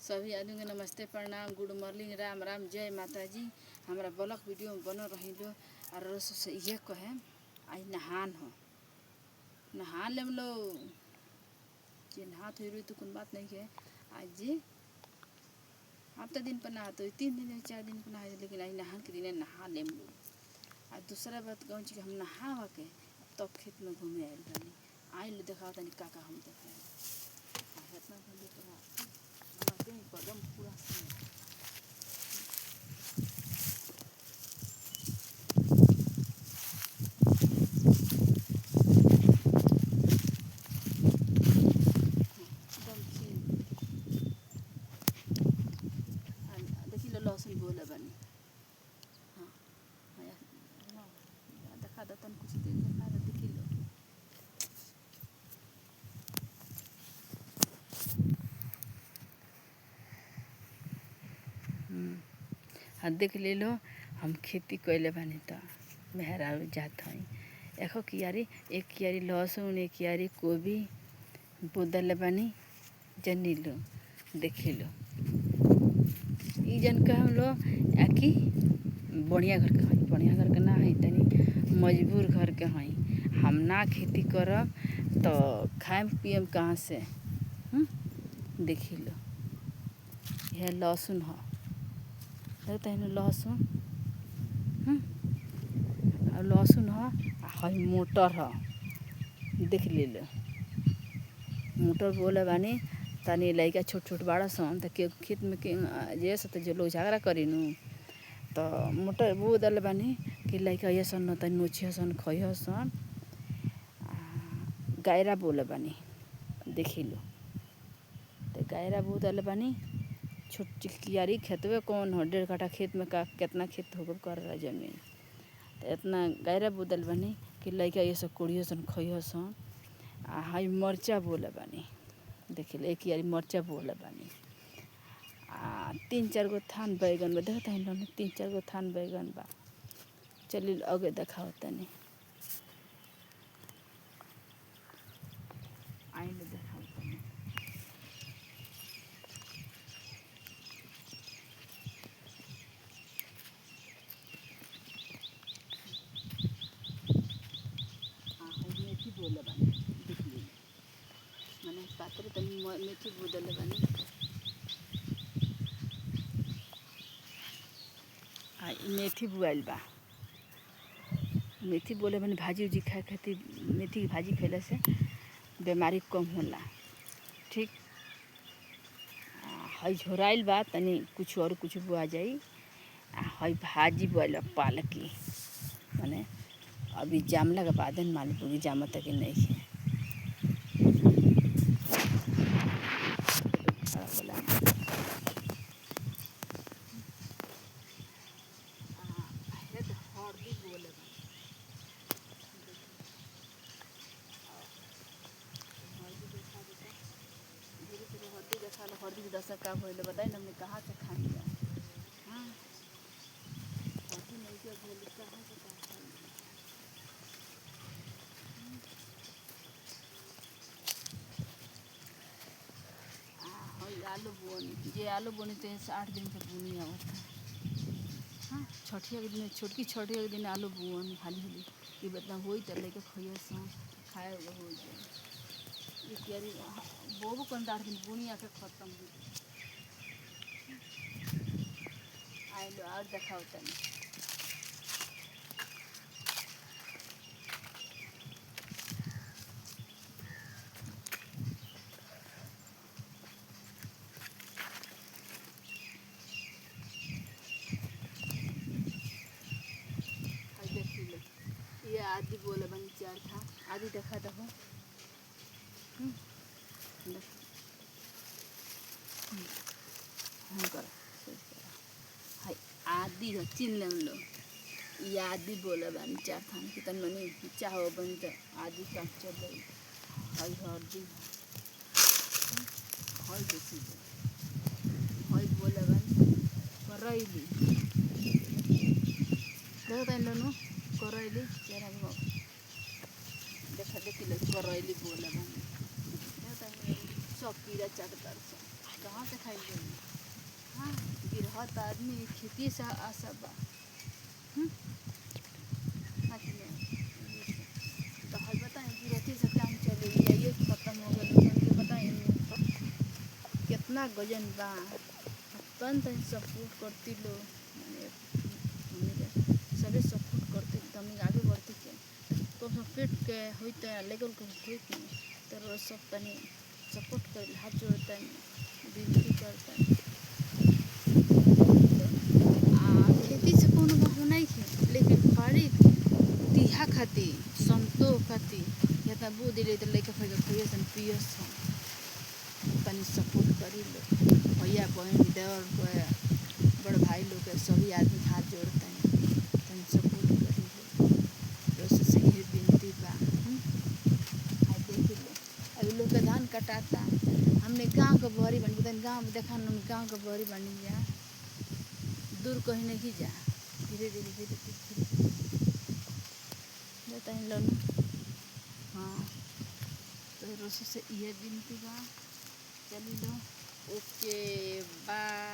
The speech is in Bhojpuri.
सभी आदमी के नमस्ते प्रणाम गुड मॉर्निंग राम राम जय माता जी। हमारा ब्लॉग वीडियो में बनल रही और से ये कहे आज नहान हो नहान ले लो जे नहात हो तो कोई बात नहीं है। आज जी हफ्ता दिन पर नहा तो 3 दिन 4 दिन पर नहा लेकिन आज नहान के दिन नहा ले लो। आज दूसरा बात कहूँ कि हम नहा के तब खेत में घूमे आए बनी आई लो देखा तनी का हम देखे इतना कदम पूरा देखी लो लहसुन बोले बनी। हाँ देखा दो तन कुछ दिन देखा दो देखी लो हाँ देख ले लो हम खेती कैले बानी तो मेहरा जात हई एको कियारी एक कियारी लहसुन एक कियारी गोभी बोदल बानी जनी लो देखी लो ई जन का हम लोग आखी बढ़िया घर के हई बढ़िया घर के ना हई तनी मजबूर घर के हई हम ना खेती करब तो खाएम पियम कहाँ से देखी लो यह लहसुन है देखते हैं लहसुन और लहसुन है मोटर है देख ले लो मोटर बोले बानी तनी लड़का छोट छोट बड़ा सन तो के खेत में के जैसे तो जो लोग झगड़ा करी नू तो मोटर वो दल बानी कि लड़का ये सन न तनी नोची सन खई सन गायरा बोले बानी देखी लो तो गायरा वो दल बानी छोटी कियारी खेतवे कौन हो 1.5 कट्ठा खेत में का कितना खेत होकर कर रहा जमीन तो इतना गायरा बोदल बनी कि लड़का ये सब कोड़ियो सन खइयो सन हाई मरचा बोले बानी देखी ले एक कियारी मरचा बोले बानी 3-4 गो थान बैगन बा देखता है 3-4 गो थान बैगन बा चलिए आगे दिखाओ तनी आइले दिखाओ तनी मेथी बोले बानी देखिए मैंने पात्र तनी मेथी बोदले बानी मेथी बुआल बा मेथी बोले बानी भाजी उजी खाए खातिर मेथी की भाजी खैला से बीमारी कम होला ठीक हई झोराइल बा तनी कुछ और कुछ बुआ जाई हई भाजी बुआल बा पालक की माने अभी जामला के बाद मालूम पड़ी जामा तक नहीं है हल्दी दशा का भइले बताई ना हमने कहाँ से खाएंगे। हाँ हल्दी नहीं के भइले कहाँ से खाएंगे। आलू बोनी जे आलू बोनी तो 8 दिन के बुनी आवता हाँ छठिया के दिन छोटकी छठिया के दिन आलू बुनी हाली हाली ये बता होई त लेके खइयो सन खाए हो जाए ये कियारी बोबो कौन 8 दिन बुनी आके खत्म हो आई लो और दिखाओ तनी ये आदि बोले बन 4 था आदि देखा दहो हाय आदि हो चिन ले लो ये आदि बोले बन 4 था कि तन मनी चाहो बन तो आदि का चल हाय हल्दी हाय देखी हाय बोले बन करैली देखो तन लो करैली जरा देखा देखी लो करैली बोले बन सब कीड़ा चटतर से कहाँ से खाई जाई। हाँ, गिरहत आदमी खेती से आशा बा। हाँ कि नहीं? तो हल बताएं गिरहती से काम चले ये खत्म हो गए लोगन के बताएं कितना गजन बा। तन तन सपोर्ट करती लो माने हमने के सबे सपोर्ट करती तमी आगे बढ़ती के तो सब पेट के होई त लेवल के होई कि तो रोज सब तनी सपोर्ट कर हाथ जोड़ता विनती करता खेती से कोनो बात नहीं है लेकिन बड़ी दिहा खाती संतोष खाती या त बू दिले त लेके फेंक खइए सन पियस तनी सपोर्ट करी लो भैया बहन देवर को बड़ भाई लोग के सभी आदमी हाथ जोड़ते हैं तनी सपोर्ट करी लो दोस्त से ये विनती बा। देख लो अभी लोग के धान कटाता हमने गांव के बहरी बनी तन गांव में देखा हम गांव के बहरी बनी जा दूर कहीं नहीं जा धीरे धीरे जाता है लोग। हाँ तो रोज से ये विनती बा चली लो ओके बाय।